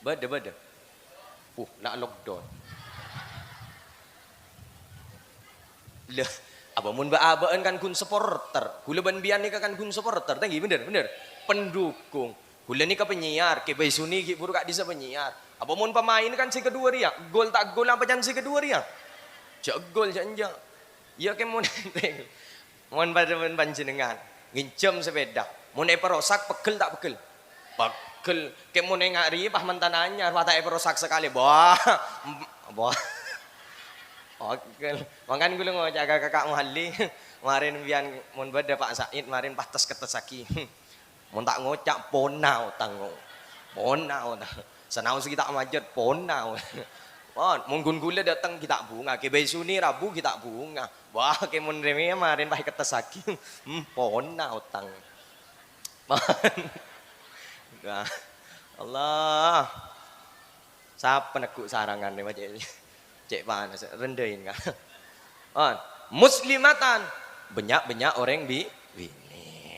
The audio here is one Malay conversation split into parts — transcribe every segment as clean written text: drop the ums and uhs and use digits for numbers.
Beda. Nak lockdown. Lah, apa mun baabaan kan kun supporter. Kula ban bian ni kan kun supporter. Tanggi bener. Pendukung. Kula ni ka penyiar, ke baisuni ki buru kak disa penyiar. Apa mun pemain kan si kedua dia. Gol tak gol apa jan si kedua dia. Cak gol janja. Ya ke mun mun pada panjenengan ngincem sepeda. Mun perosak pegel tak pegel. Pegel. Ke mun ngari pah mantananya watak perosak sekali. Wah. Oke, makan gue ngajak kakak muhalli. Kemarin bian mun beda Pak Said, kemarin patas ketesaki. Mun tak ngocak ponau tango. Ponau. Senau sih kita majet ponau. Wah, mun gula datang kita bunga. Ke besuni Rabu kita bunga. Wah, ke mun reme kemarin pah ketesaki. Ponau tang. Allah. Siapa nak sarangan ni macam ni? Cek panas rendahin kan. Muslimatan banyak orang bini.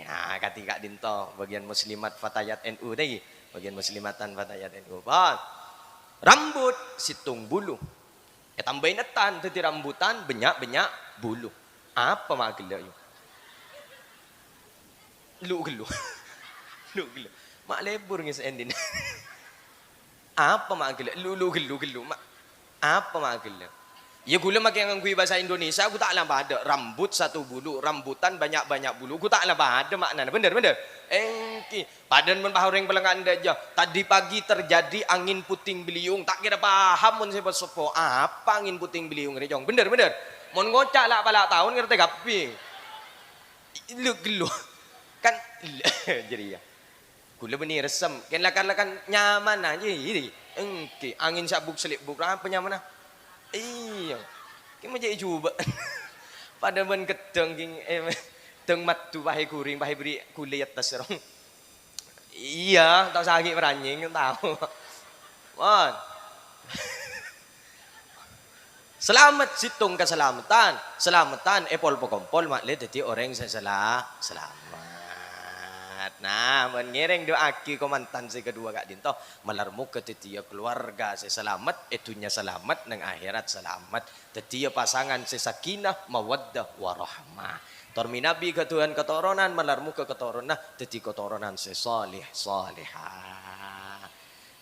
Nah, ketika dinto bagian muslimat fatayat NU tadi, bagian muslimatan fatayat NU. Rambut situng bulu. Tambahin etan tadi rambutan banyak bulu. Apa mak gelo yo? Lu gelo. Mak lebur ngis endin. Apa mak gelo? Lu gelo mak. Apa makna? Ya gula makin ngangkui bahasa Indonesia, aku tak lama ada rambut satu bulu, rambutan banyak bulu, aku tak lama ada maknanya, bener. Engki, padan men orang pelanggan aja. Tadi pagi terjadi angin puting beliung, tak kira paham mun sebab sopo apa angin puting beliung ni jong, bener. Mun ngocak lah pala tahun ngerti gapi. Lu kan jadi ya. Gula benih resem, kan lakan nyaman aja ini. Engke angin sabuk selipuk apa nyaman ah? Iya. Kita jadi cuba. Pada ben kedeng king teng matu bahe kuring bahe beri kulit atas rong. Iya, tahu sakit peranjing tahu. Wan. Selamat situng keselamatan. Selamatan epol pokompol makle dadi orang selamat. Nah, mengiring doa ki komantan si kedua kak dinto malarmu ke titia keluarga si selamat, itunya selamat nang akhirat selamat. Titia pasangan si sakinah mawaddah warahmah. Tormi nabi ke Tuhan ketoronan malarmu ke keturunan titi keturunan si salihah.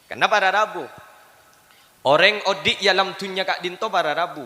Karena pada Rabu orang odik dalam dunia kak dinto pada Rabu